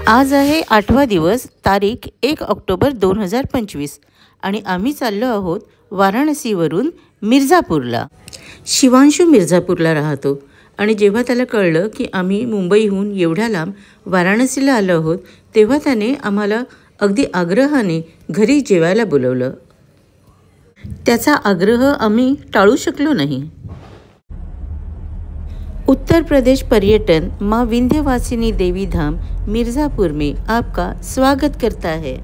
आज आहे 8वा दिवस, तारीख 1 ऑक्टोबर 2025 आणि आम्ही चाललो आहोत वाराणसीवरून मिर्झापूरला। शिवांशू मिर्झापूरला राहतो आणि जेव्हा त्याला कळलं की आम्ही मुंबईहून एवढ्या लांब वाराणसीला आलो आहोत तेव्हा त्याने आम्हाला अगदी आग्रहाने घरी जेवायला बोलवलं। त्याचा आग्रह आम्ही टाळू शकलो नाही। उत्तर प्रदेश पर्यटन माँ विंध्यवासिनी देवी धाम मिर्ज़ापुर में आपका स्वागत करता है।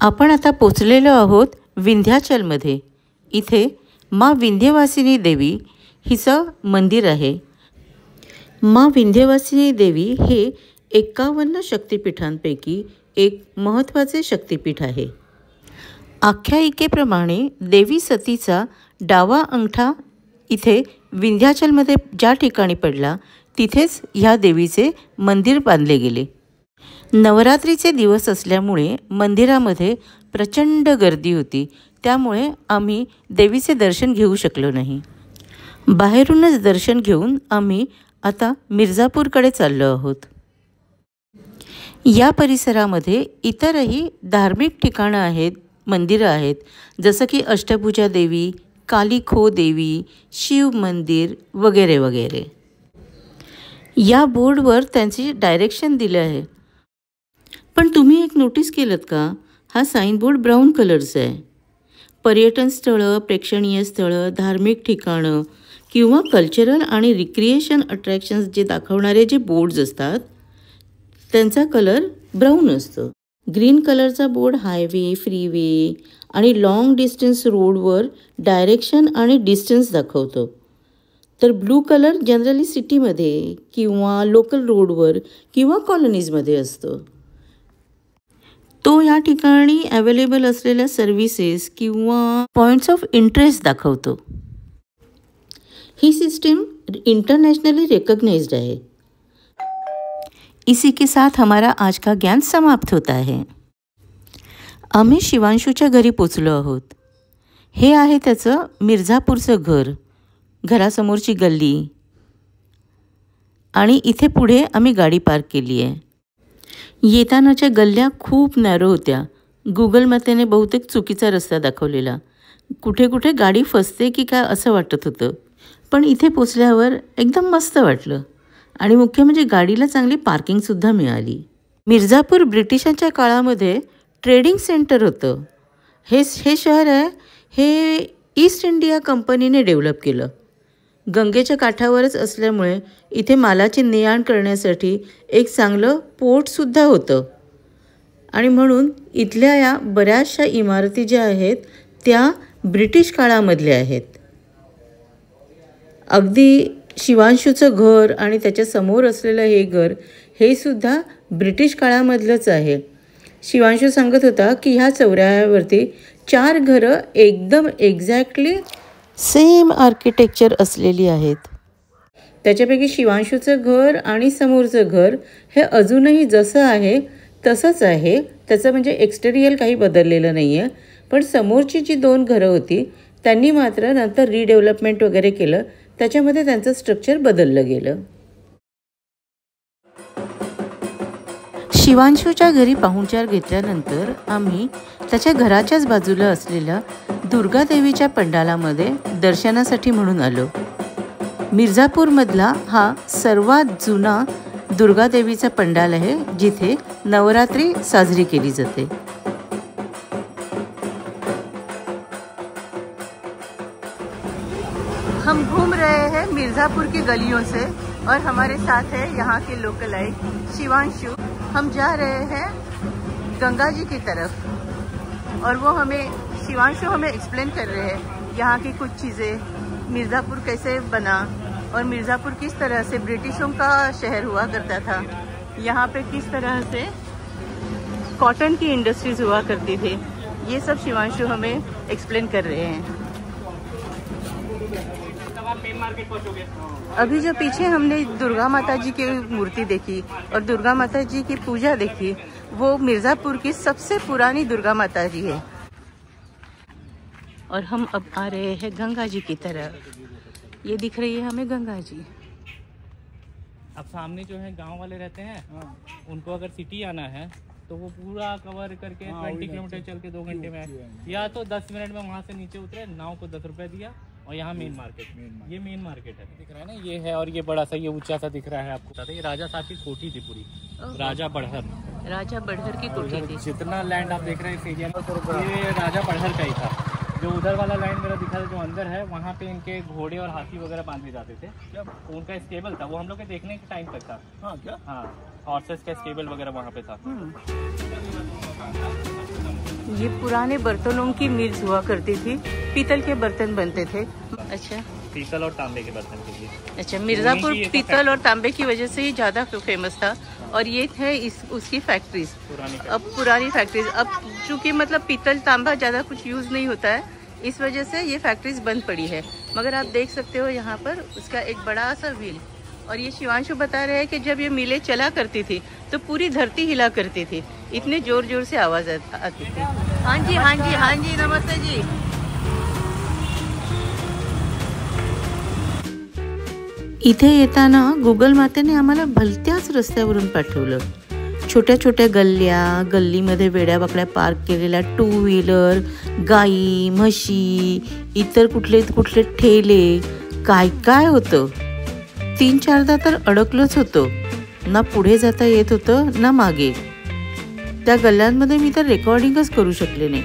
आपण आता पोचलेलो आहोत विंध्याचलमध्ये। इथे माँ विंध्यवासिनी देवी हिचं मंदिर आहे। माँ विंध्यवासिनी देवी हे 51 शक्तिपीठांपैकी एक महत्त्वाचे शक्तिपीठ आहे। आख्यायिकेप्रमाणे देवी सतीचा डावा अंगठा इथे विंध्याचलमध्ये ज्या ठिकाणी पडला तिथेच ह्या देवीचे मंदिर बांधले गेले। नवरात्रीचे दिवस असल्यामुळे मंदिरामध्ये प्रचंड गर्दी होती, त्यामुळे आम्ही देवीचे दर्शन घेऊ शकलो नाही। बाहेरूनच दर्शन घेऊन आम्ही आता मिर्झापूरकडे चाललो आहोत। या परिसरामध्ये इतरही धार्मिक ठिकाणं आहेत, मंदिरं आहेत, जसं की अष्टभुजा देवी, काली खो देवी, शिव मंदिर वगैरे वगैरे। या बोर्डवर त्यांची डायरेक्शन दिले आहे, पण तुम्ही एक नोटीस केलत का? हा साइन बोर्ड ब्राऊन कलरचा आहे। पर्यटन स्थळं, प्रेक्षणीय स्थळं, धार्मिक ठिकाणं किंवा कल्चरल आणि रिक्रिएशन अट्रॅक्शन्स जे दाखवणारे जे बोर्ड्स असतात त्यांचा कलर ब्राऊन असतो। ग्रीन कलरचा बोर्ड हायवे, फ्रीवे आणि लॉंग डिस्टन्स रोडवर डायरेक्शन आणि डिस्टन्स दाखवतो, तर ब्लू कलर जनरली सिटीमध्ये किंवा लोकल रोडवर किंवा कॉलनीजमध्ये असतो। तो या ठिकाणी अवेलेबल असलेल्या सर्व्हिसेस किंवा पॉइंट्स ऑफ इंटरेस्ट दाखवतो। ही सिस्टम इंटरनेशनली रिकॉग्नाइज्ड है। इसी के साथ हमारा आज का ज्ञान समाप्त होता है। आम्ही शिवांशूच्या घरी पोचलो आहोत। हे आहे त्याचं मिर्झापूरचं घर, घरासमोरची गल्ली आणि इथे पुढे आम्ही गाडी पार्क केली आहे। येतानाच्या गल्ल्या खूप नॅरो होत्या। गुगल मॅपने बहुतेक चुकीचा रस्ता दाखवलेला, कुठे कुठे गाडी फसते की काय असं वाटत होतं, पण इथे पोचल्यावर एकदम मस्त वाटलं आणि मुख्य म्हणजे गाडीला चांगली पार्किंगसुद्धा मिळाली। मिर्झापूर ब्रिटिशांच्या काळामध्ये ट्रेडिंग सेंटर होतं। हे शहर आहे हे ईस्ट इंडिया कंपनीने डेव्हलप केलं। गंगेच्या काठावरच असल्यामुळे इथे मालाची ने-आण करण्यासाठी एक चांगलं पोर्टसुद्धा होतं आणि म्हणून इथल्या या बऱ्याचशा इमारती ज्या आहेत त्या ब्रिटिश काळामधल्या आहेत। अगदी शिवांशूचं घर आणि त्याच्या समोर असलेलं हे घर हे सुद्धा ब्रिटिश काळामधलंच आहे। शिवांशू सांगत होता की ह्या चौऱ्यावरती 4 घरं एकदम एक्झॅक्टली सेम आर्किटेक्चर असलेली आहेत। त्याच्यापैकी शिवांशूचं घर आणि समोरचं घर हे अजूनही जसं आहे तसंच आहे, त्याचं म्हणजे एक्सटेरियर काही बदललेलं नाही आहे, पण समोरची जी 2 घरं होती त्यांनी मात्र नंतर रिडेव्हलपमेंट वगैरे केलं, त्याच्यामध्ये त्यांचं स्ट्रक्चर बदललं गेलं। शिवांशूच्या घरी पाहुणचार घेतल्यानंतर आम्ही त्याच्या घराच्याच बाजूला असलेल्या दुर्गादेवीच्या पंडालामध्ये दर्शनासाठी म्हणून आलो। मिर्झापूरमधला हा सर्वात जुना दुर्गादेवीचा पंडाल आहे जिथे नवरात्री साजरी केली जाते। हम घूम रहे हैं मिर्ज़ापुर की गलियों से और हमारे साथ है यहाँ के लोकलाइट शिवांशु। हम जा रहे हैं गंगा जी की तरफ और वो शिवांशु हमें एक्सप्लेन कर रहे हैं यहाँ की कुछ चीज़ें, मिर्ज़ापुर कैसे बना और मिर्ज़ापुर किस तरह से ब्रिटिशों का शहर हुआ करता था, यहाँ पे किस तरह से कॉटन की इंडस्ट्रीज हुआ करती थी, ये सब शिवांशु हमें एक्सप्लेन कर रहे हैं। अभी जो पीछे हमने दुर्गा माता जी की मूर्ति देखी और दुर्गा माता जी की पूजा देखी, वो मिर्ज़ापुर की सबसे पुरानी दुर्गा माता जी है। और हम अब आ रहे हैं गंगा जी की तरफ। ये दिख रही है हमें गंगा जी। अब सामने जो है गांव वाले रहते हैं, उनको अगर सिटी आना है तो वो पूरा कवर करके 20 किलोमीटर चल के 2 घंटे में, या तो 10 मिनट में वहाँ से नीचे उतरे, नाव को 10 रुपये दिया और यहाँ मेन मार्केट, ये मेन मार्केट है, दिख रहा है ना, ये है। और ये बड़ा सा, ये ऊंचा सा दिख रहा है आपको, ये राजा साहब की कोठी थी पूरी, राजा बड़हर, राजा बड़हर की कोठी थी। जितना लैंड आप देख रहे हैं इस एरिया में, ये राजा बड़हर का ही था। जो उधर वाला लाइन मेरा दिखा था जो अंदर है, वहाँ पे इनके घोड़े और हाथी वगैरह बांधे जाते थे। तो उनका स्टेबल था, वो हम लोग के देखने के टाइम तक था। हाँ क्या? हाँ, हॉर्सेस का स्टेबल वगैरह वहाँ पे था। ये पुराने बर्तनों की मिल्स हुआ करती थी, पीतल के बर्तन बनते थे। अच्छा, पीतल और तांबे के बर्तन के लिए। अच्छा, मिर्ज़ापुर पीतल और तांबे की वजह से ही ज़्यादा फेमस था। और ये थे उसकी फैक्ट्रीज, अब पुरानी फैक्ट्रीज। अब चूँकि मतलब पीतल तांबा ज़्यादा कुछ यूज़ नहीं होता है, इस वजह से ये फैक्ट्रीज बंद पड़ी है। मगर आप देख सकते हो यहाँ पर उसका एक बड़ा सा व्हील। और ये शिवांशु बता रहे हैं कि जब ये मिलें चला करती थी तो पूरी धरती हिला करती थी, इतने जोर जोर से आवाज़ आती थी। हाँ जी, हाँ जी, हाँ जी, नमस्ते जी। इथे येताना गुगल मातेने आम्हाला भलत्याच रस्त्यावरून पाठवलं। छोट्या छोट्या गल्ल्या, गल्लीमध्ये वेड्यावाकड्या पार्क केलेल्या 2 व्हीलर, गाई, म्हशी, इतर कुठले कुठले ठेले, काय काय होतं। 3-4दा तर अडकलोच होतो, ना पुढे जाता येत होतं ना मागे। त्या गल्ल्यांमध्ये मी तर रेकॉर्डिंगच करू शकले नाही।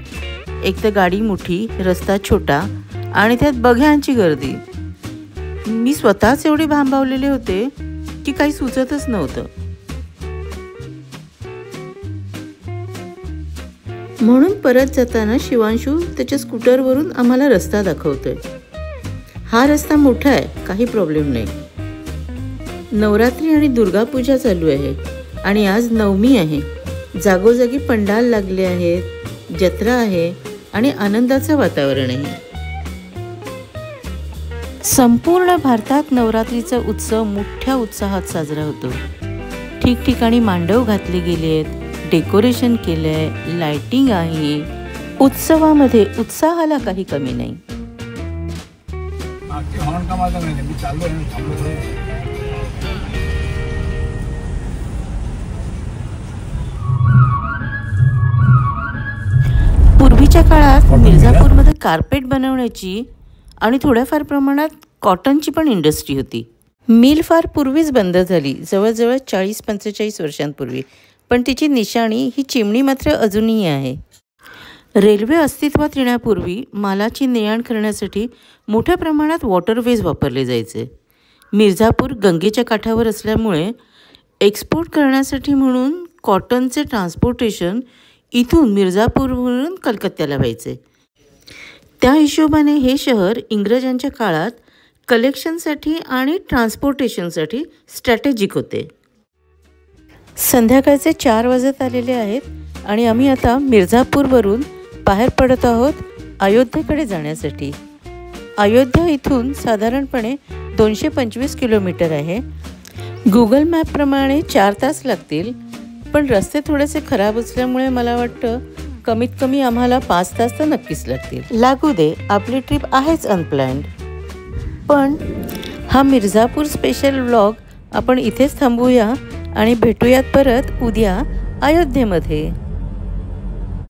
एक तर गाडी मोठी, रस्ता छोटा आणि त्यात बघ्यांची गर्दी। मी स्वतःच एवढे भांबावलेले होते की काही सुचतच नव्हतं। म्हणून परत जाताना शिवांशू त्याच्या स्कूटरवरून आम्हाला रस्ता दाखवतोय। हा रस्ता मोठा आहे, काही प्रॉब्लेम नाही। नवरात्री आणि दुर्गा पूजा चालू आहे आणि आज नवमी आहे। जागोजागी पंडाल लागले आहेत, जत्रा आहे आणि आनंदाचं वातावरण आहे। संपूर्ण भारतात नवरात्रीचा उत्सव मोठ्या उत्साहात साजरा होतो। ठिकठिकाणी मांडव घातले गेलेत, डेकोरेशन केलंय, लाइटिंग आहे। उत्सवामध्ये उत्साहाला काही कमी नाही। पूर्वीच्या काळात मिर्झापूरमध्ये कार्पेट बनवण्याची आणि थोड्याफार प्रमाणात कॉटनची पण इंडस्ट्री होती। मिल फार पूर्वीच बंद झाली, जवळजवळ 40-45 वर्षांपूर्वी, पण तिची निशाणी ही चिमणी मात्र अजूनही आहे। रेल्वे अस्तित्वात येण्यापूर्वी मालाची ने-आण करण्यासाठी मोठ्या प्रमाणात वॉटरवेज वापरले जायचे। मिर्झापूर गंगेच्या काठावर असल्यामुळे एक्सपोर्ट करण्यासाठी म्हणून कॉटनचे ट्रान्सपोर्टेशन इथून मिर्झापूरवरून कलकत्त्याला व्हायचे। त्या हिशोबाने हे शहर इंग्रजांच्या काळात कलेक्शनसाठी आणि ट्रान्सपोर्टेशनसाठी स्ट्रॅटेजिक होते। संध्याकाळचे 4 वाजत आलेले आहेत आणि आम्ही आता मिर्झापूरवरून बाहेर पडत आहोत अयोध्येकडे जाण्यासाठी। अयोध्या इथून साधारणपणे 225 किलोमीटर आहे। गुगल मॅपप्रमाणे 4 तास लागतील, पण रस्ते थोडेसे खराब असल्यामुळे मला वाटतं कमीत कमी आम्हाला 5 तास तर नक्कीच लागतील। लागू दे, आपली ट्रिप आहेच अनप्लॅन्ड। पण हा मिर्झापूर स्पेशल व्लॉग आपण इथेच थांबवूया आणि भेटूयात परत उद्या अयोध्येमध्ये।